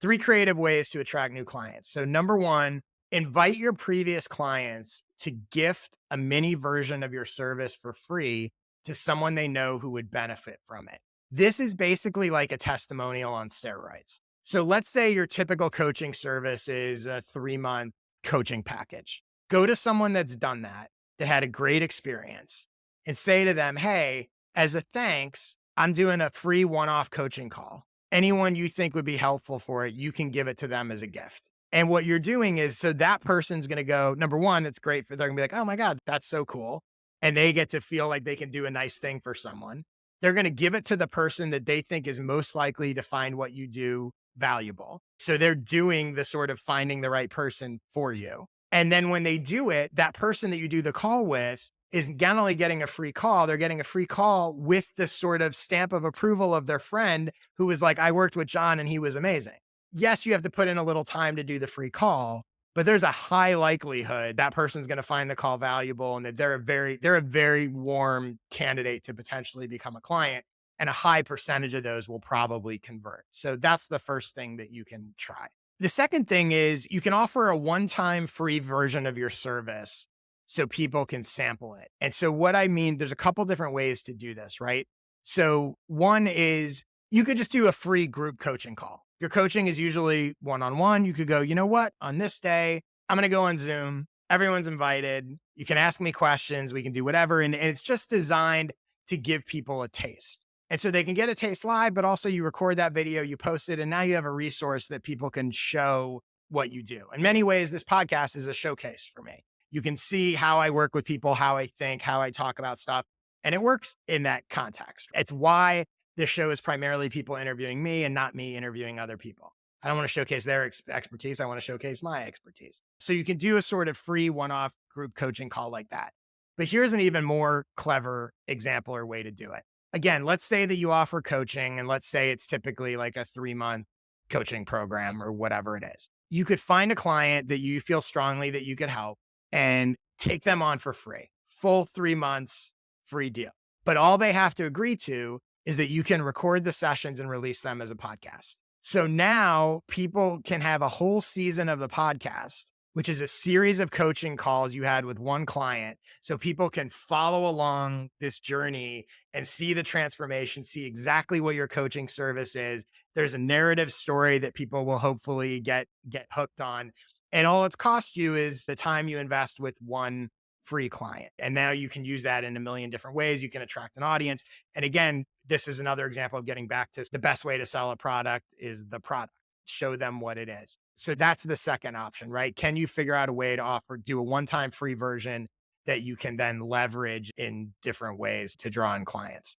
Three creative ways to attract new clients. So, number one, invite your previous clients to gift a mini version of your service for free to someone they know who would benefit from it. This is basically like a testimonial on steroids. So, let's say your typical coaching service is a 3-month coaching package. Go to someone that's done that, that had a great experience, and say to them, hey, as a thanks, I'm doing a free one off coaching call. Anyone you think would be helpful for it, you can give it to them as a gift. And what you're doing is so that person's going to go, number one, it's great for they're going to be like, oh my God, that's so cool. And they get to feel like they can do a nice thing for someone. They're going to give it to the person that they think is most likely to find what you do valuable. So they're doing the sort of finding the right person for you. And then when they do it, that person that you do the call with is not only getting a free call, they're getting a free call with the sort of stamp of approval of their friend who was like, I worked with John and he was amazing. Yes, you have to put in a little time to do the free call, but there's a high likelihood that person's going to find the call valuable and that they're a very warm candidate to potentially become a client. And a high percentage of those will probably convert. So that's the first thing that you can try. The second thing is you can offer a one-time free version of your service so people can sample it. And so what I mean, there's a couple different ways to do this, right? So one is you could just do a free group coaching call. Your coaching is usually one-on-one. You could go, you know what? On this day, I'm going to go on Zoom. Everyone's invited. You can ask me questions. We can do whatever. And it's just designed to give people a taste. And so they can get a taste live, but also you record that video, you post it, and now you have a resource that people can show what you do. In many ways, this podcast is a showcase for me. You can see how I work with people, how I think, how I talk about stuff. And it works in that context. It's why this show is primarily people interviewing me and not me interviewing other people. I don't want to showcase their expertise. I want to showcase my expertise. So you can do a sort of free one-off group coaching call like that. But here's an even more clever example or way to do it. Again, let's say that you offer coaching and let's say it's typically like a 3-month coaching program or whatever it is. You could find a client that you feel strongly that you could help and take them on for free, full 3 months, free deal. But all they have to agree to is that you can record the sessions and release them as a podcast. So now people can have a whole season of the podcast, which is a series of coaching calls you had with one client. So people can follow along this journey and see the transformation, see exactly what your coaching service is. There's a narrative story that people will hopefully get hooked on. And all it's cost you is the time you invest with one free client. And now you can use that in a million different ways. You can attract an audience. And again, this is another example of getting back to the best way to sell a product is the product. Show them what it is. So that's the second option, right? Can you figure out a way to do a one-time free version that you can then leverage in different ways to draw in clients?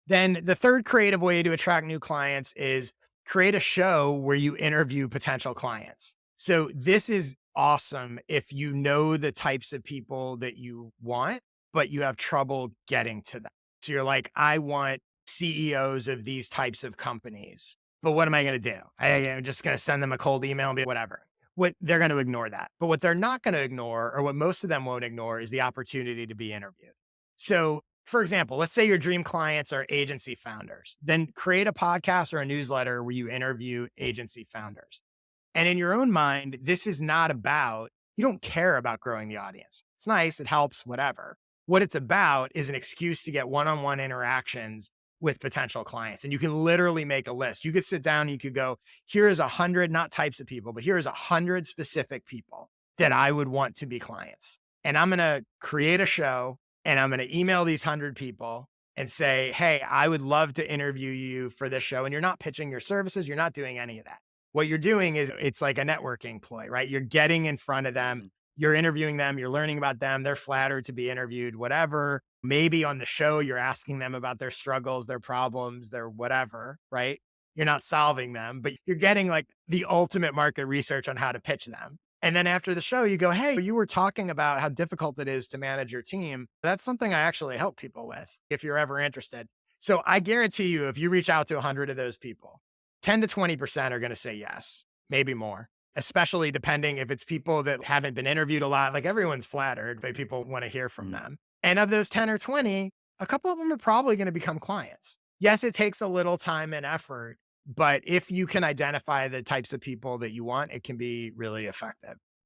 Then the third creative way to attract new clients is create a show where you interview potential clients. So this is awesome if you know the types of people that you want, but you have trouble getting to them. So you're like, I want CEOs of these types of companies, but what am I going to do? I'm just going to send them a cold email and be whatever. What they're going to ignore that. But what they're not going to ignore, or what most of them won't ignore, is the opportunity to be interviewed. So for example, let's say your dream clients are agency founders, then create a podcast or a newsletter where you interview agency founders. And in your own mind, this is not about, you don't care about growing the audience. It's nice, it helps, whatever. What it's about is an excuse to get one-on-one interactions with potential clients. And you can literally make a list. You could sit down, you could go, here's 100, not types of people, but here's 100 specific people that I would want to be clients. And I'm going to create a show and I'm going to email these 100 people and say, hey, I would love to interview you for this show. And you're not pitching your services. You're not doing any of that. What you're doing is it's like a networking ploy, right? You're getting in front of them. You're interviewing them. You're learning about them. They're flattered to be interviewed, whatever. Maybe on the show, you're asking them about their struggles, their problems, their whatever, right? You're not solving them, but you're getting like the ultimate market research on how to pitch them. And then after the show, you go, hey, you were talking about how difficult it is to manage your team. That's something I actually help people with if you're ever interested. So I guarantee you, if you reach out to 100 of those people, 10 to 20% are going to say yes, maybe more, especially depending if it's people that haven't been interviewed a lot. Like everyone's flattered, but people want to hear from them. And of those 10 or 20, a couple of them are probably going to become clients. Yes, it takes a little time and effort, But if you can identify the types of people that you want, it can be really effective.